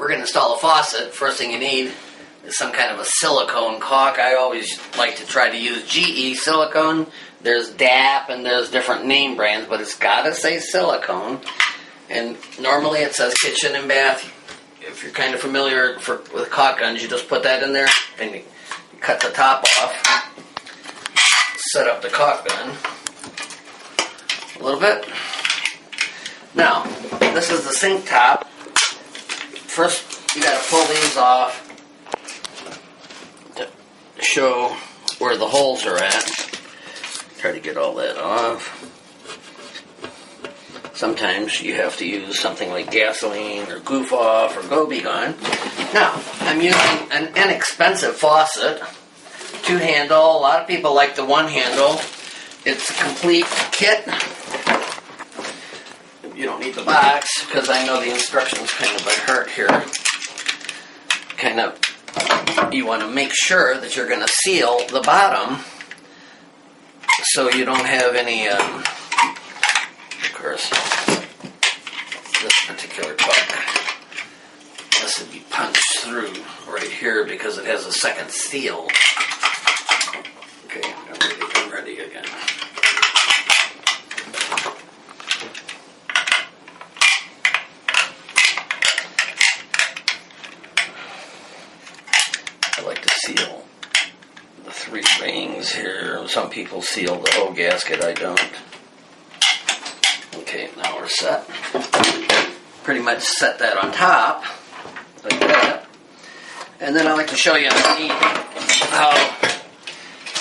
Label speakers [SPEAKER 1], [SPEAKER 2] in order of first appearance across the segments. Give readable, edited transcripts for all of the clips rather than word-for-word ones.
[SPEAKER 1] we're going to install a faucet, first thing you need is some kind of a silicone caulk. I always like to try to use GE silicone. There's DAP and there's different name brands, but it's got to say silicone. And normally it says kitchen and bath. If you're kind of familiar with caulk guns, you just put that in there and you cut the top off. Set up the caulk gun a little bit. Now, this is the sink top. First, you got to pull these off to show where the holes are at. Try to get all that off. Sometimes you have to use something like gasoline or goof off or go be gone. Now, I'm using an inexpensive faucet, 2-handle. A lot of people like the 1-handle. It's a complete kit. You don't need the box because I know the instructions kind of by heart here. You want to make sure that you're going to seal the bottom so you don't have any, of course, this particular caulk. This would be punched through right here because it has a second seal. Okay, I'm ready again. I like to seal the 3 rings here. Some people seal the whole gasket, I don't. Okay, now we're set. Pretty much set that on top, like that. And then I like to show you underneath how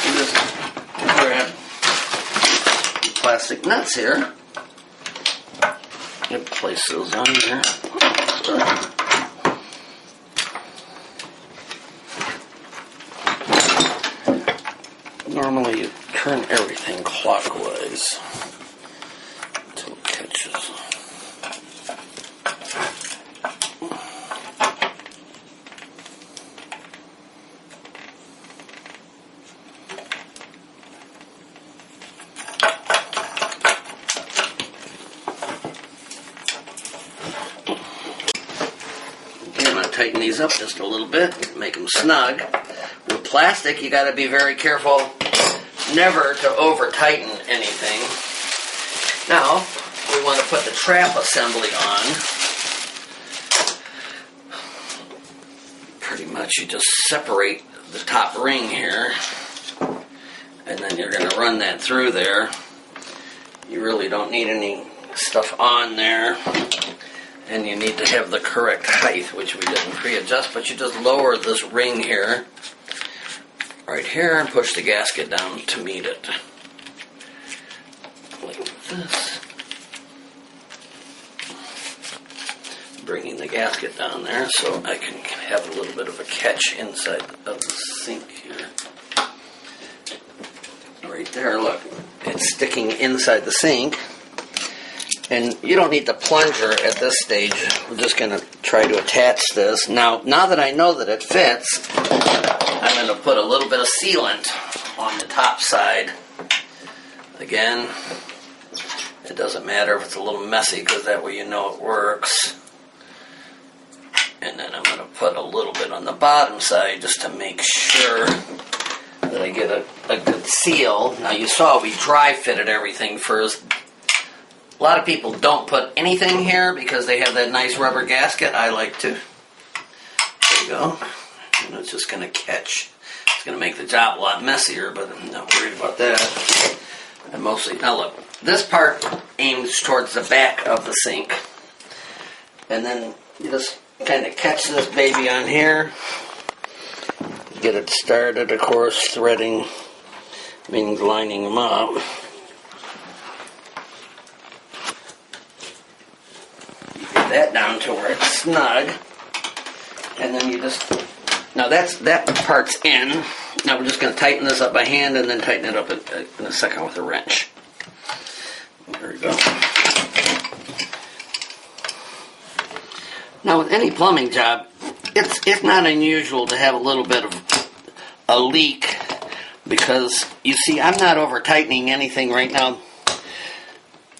[SPEAKER 1] you just grab the plastic nuts here and place those on there. Normally you turn everything clockwise until it catches. I'm going to tighten these up just a little bit, make them snug. With plastic, you got to be very careful never to over tighten anything. Now, we want to put the trap assembly on. Pretty much you just separate the top ring here, and then you're going to run that through there. You really don't need any stuff on there, and you need to have the correct height, which we didn't pre-adjust, but you just lower this ring here right here and push the gasket down to meet it. Like this. Bringing the gasket down there so I can have a little bit of a catch inside of the sink here. Right there, look. It's sticking inside the sink. And you don't need the plunger at this stage. We're just going to try to attach this. Now that I know that it fits, I'm going to put a little bit of sealant on the top side. Again, it doesn't matter if it's a little messy because that way you know it works. And then I'm going to put a little bit on the bottom side just to make sure that I get a good seal. Now you saw we dry fitted everything first. A lot of people don't put anything here because they have that nice rubber gasket. I like to. There you go. And it's just going to catch. It's going to make the job a lot messier, but I'm not worried about that. And mostly, now look, this part aims towards the back of the sink. And then you just kind of catch this baby on here. Get it started, of course. Threading means lining them up. You get that down to where it's snug. And then you just... Now that part's in. Now we're just going to tighten this up by hand and then tighten it up in a second with a wrench. There we go. Now with any plumbing job, it's not unusual to have a little bit of a leak because, you see, I'm not over tightening anything right now.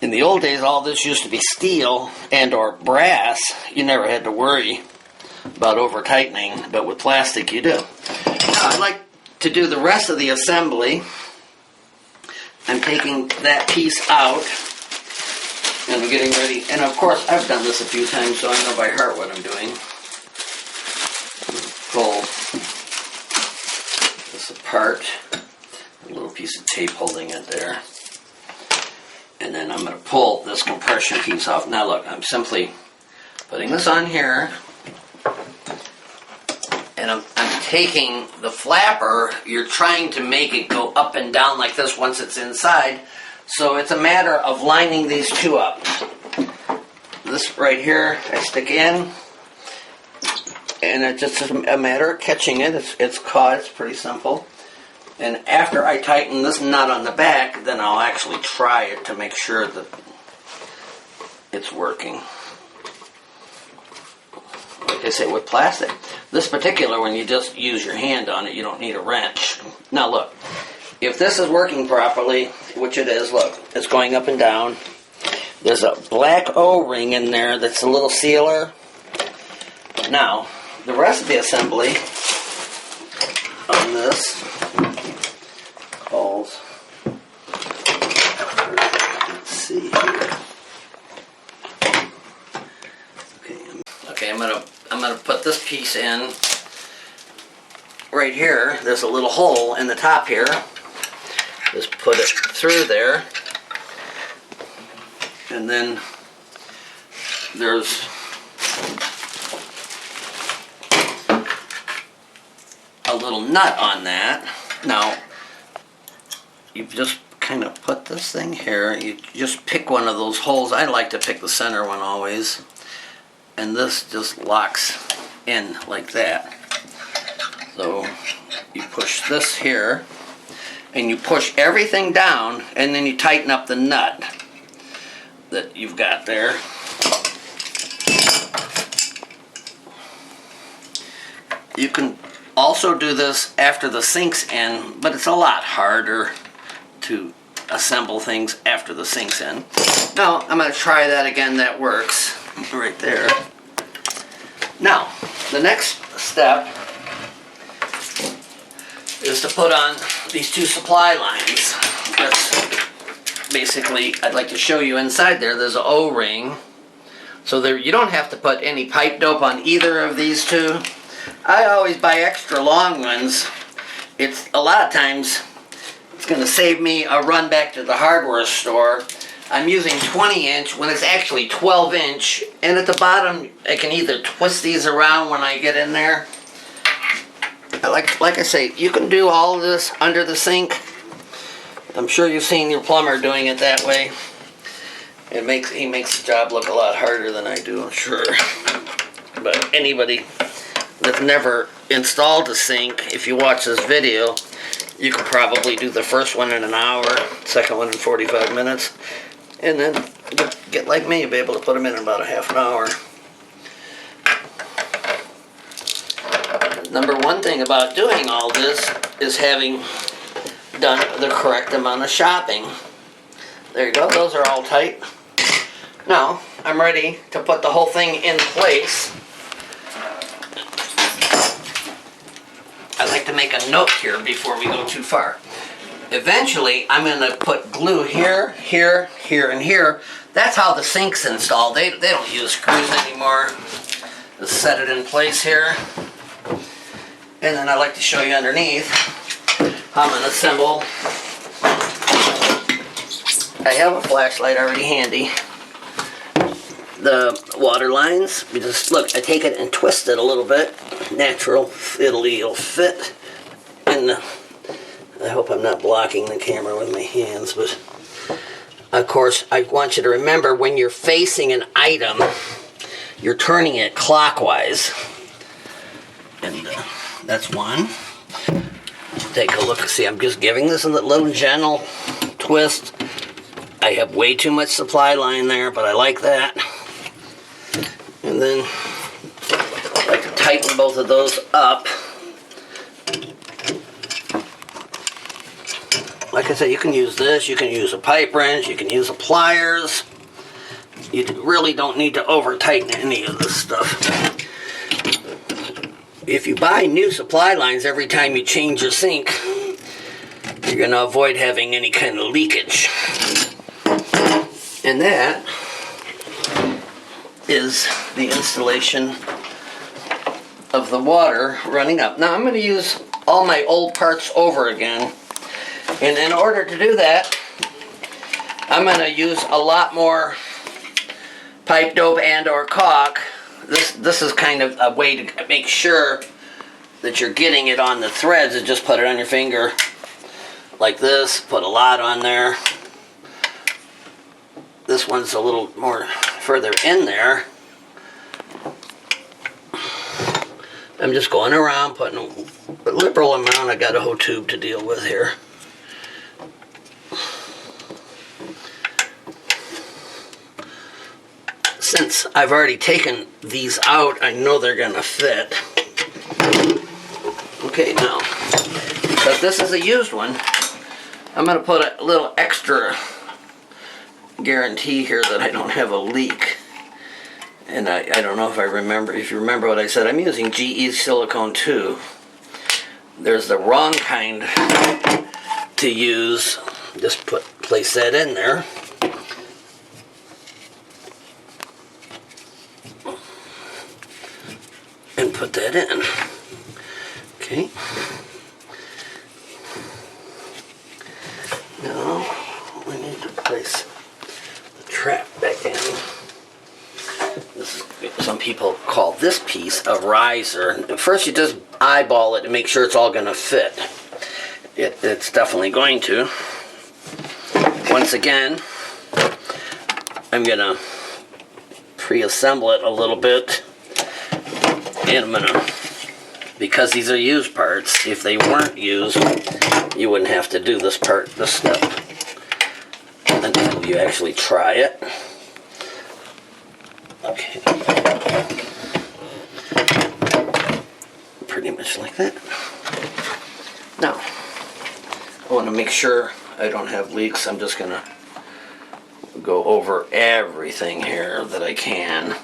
[SPEAKER 1] In the old days, all this used to be steel and or brass. You never had to worry about over tightening, but with plastic you do. Now, I like to do the rest of the assembly. I'm taking that piece out and I'm getting ready. And of course, I've done this a few times, so I know by heart what I'm doing. Pull this apart. A little piece of tape holding it there. And then I'm going to pull this compression piece off. Now look, I'm simply putting this on here. And I'm taking the flapper, you're trying to make it go up and down like this once it's inside. So it's a matter of lining these two up. This right here, I stick in. And it's just a matter of catching it. It's caught, it's pretty simple. And after I tighten this nut on the back, then I'll actually try it to make sure that it's working. Like I say, with plastic. This particular one, you just use your hand on it. You don't need a wrench. Now look, if this is working properly, which it is, look, it's going up and down. There's a black O-ring in there that's a little sealer. Now, the rest of the assembly on this calls, let's see here. Okay, I'm gonna put this piece in right here. There's a little hole in the top here. Just put it through there, and then there's a little nut on that. Now you just kind of put this thing here. You just pick one of those holes. I like to pick the center one always. And this just locks in like that. So you push this here, and you push everything down, and then you tighten up the nut that you've got there. You can also do this after the sink's in, but it's a lot harder to assemble things after the sink's in. Now, I'm going to try that again. That works right there. Now, the next step is to put on these two supply lines. That's basically, I'd like to show you inside there, there's an O-ring. So there, you don't have to put any pipe dope on either of these two. I always buy extra long ones. It's a lot of times, it's going to save me a run back to the hardware store. I'm using 20-inch when it's actually 12-inch, and at the bottom I can either twist these around when I get in there. Like I say, you can do all of this under the sink. I'm sure you've seen your plumber doing it that way. He makes the job look a lot harder than I do, I'm sure. But anybody that's never installed a sink, if you watch this video, you could probably do the first one in an hour, second one in 45 minutes. And then get like me, you'll be able to put them in about a half an hour. Number one thing about doing all this is having done the correct amount of shopping. There you go, those are all tight. Now, I'm ready to put the whole thing in place. I like to make a note here before we go too far. Eventually, I'm going to put glue here, here, here, and here. That's how the sink's installed. They don't use screws anymore. Just set it in place here. And then I like to show you underneath how I'm going to assemble. I have a flashlight already handy. The water lines, we just, look, I take it and twist it a little bit. Natural, it'll fit in the... I hope I'm not blocking the camera with my hands, but of course I want you to remember when you're facing an item, you're turning it clockwise. And that's one. Take a look. See, I'm just giving this a little gentle twist. I have way too much supply line there, but I like that. And then I like to tighten both of those up. Like I said, you can use this, you can use a pipe wrench, you can use a pliers. You really don't need to over tighten any of this stuff. if you buy new supply lines every time you change your sink, you're going to avoid having any kind of leakage. And that is the installation of the water running up. Now I'm going to use all my old parts over again. And in order to do that, I'm going to use a lot more pipe dope and or caulk. This is kind of a way to make sure that you're getting it on the threads, and just put it on your finger like this. Put a lot on there. This one's a little more further in there. I'm just going around putting a liberal amount. I got a whole tube to deal with here. Since I've already taken these out, I know they're going to fit. Okay, now, because this is a used one, I'm going to put a little extra guarantee here that I don't have a leak. And I don't know if you remember what I said, I'm using GE silicone 2. There's the wrong kind to use. Just place that in there. And put that in. Okay. Now we need to place the trap back in. Some people call this piece a riser. First you just eyeball it and make sure it's all going to fit. It's definitely going to. Once again, I'm going to pre-assemble it a little bit. And I'm going to, because these are used parts, if they weren't used, you wouldn't have to do this step, until you actually try it. Okay. Pretty much like that. Now, I want to make sure I don't have leaks. I'm just going to go over everything here that I can.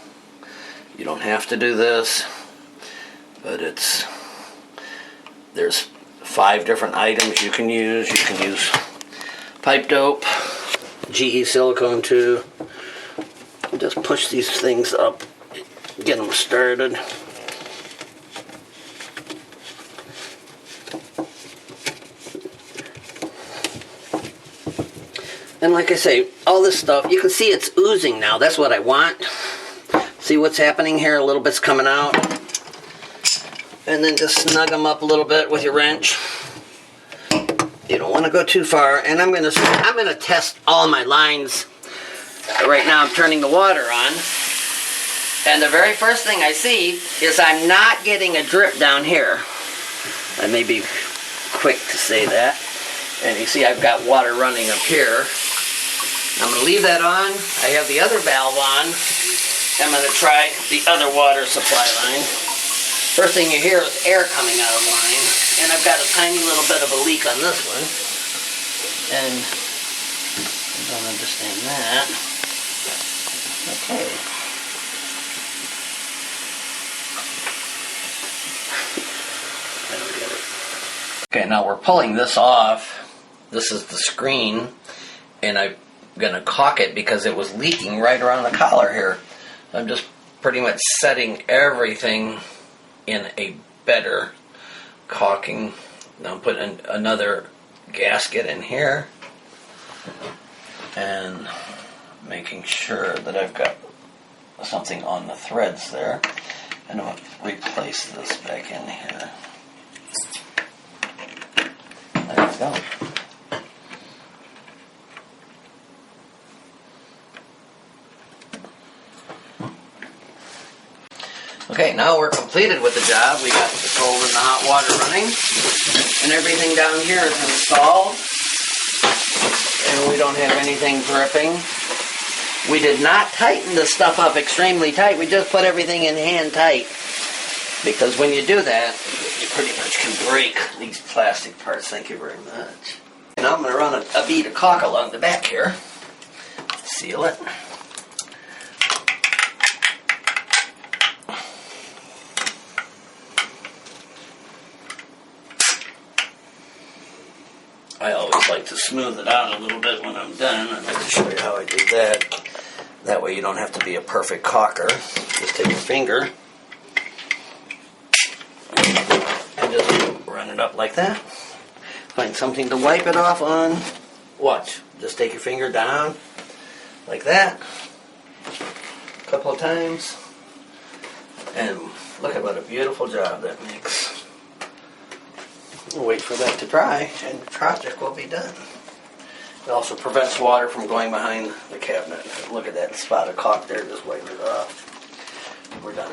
[SPEAKER 1] You don't have to do this, but there's 5 different items you can use. You can use pipe dope, GE silicone 2. Just push these things up, get them started. And like I say, all this stuff, you can see it's oozing now. That's what I want. See what's happening here? A little bit's coming out. And then just snug them up a little bit with your wrench. You don't want to go too far. And I'm gonna test all my lines. Right now I'm turning the water on, and the very first thing I see is I'm not getting a drip down here. I may be quick to say that. And you see I've got water running up here. I'm going to leave that on. I have the other valve on. I'm going to try the other water supply line. First thing you hear is air coming out of line, and I've got a tiny little bit of a leak on this one. And I don't understand that. Okay. I don't get it. Okay, now we're pulling this off. This is the screen, and I'm going to caulk it because it was leaking right around the collar here. I'm just pretty much setting everything in a better caulking. Now I'm putting another gasket in here and making sure that I've got something on the threads there. And I'm going to replace this back in here. There we go. Okay, now we're completed with the job. We got the cold and the hot water running, and everything down here is installed, and we don't have anything dripping. We did not tighten this stuff up extremely tight. We just put everything in hand tight, because when you do that, you pretty much can break these plastic parts. Thank you very much. Now I'm going to run a bead of caulk along the back here, seal it. I always like to smooth it out a little bit when I'm done. I'd like to show you how I do that. That way you don't have to be a perfect caulker. Just take your finger and just run it up like that. Find something to wipe it off on. Watch. Just take your finger down like that a couple of times. And look at what a beautiful job that makes. We'll wait for that to dry and the project will be done. It also prevents water from going behind the cabinet. Look at that spot of caulk there, just wipe it off. We're done.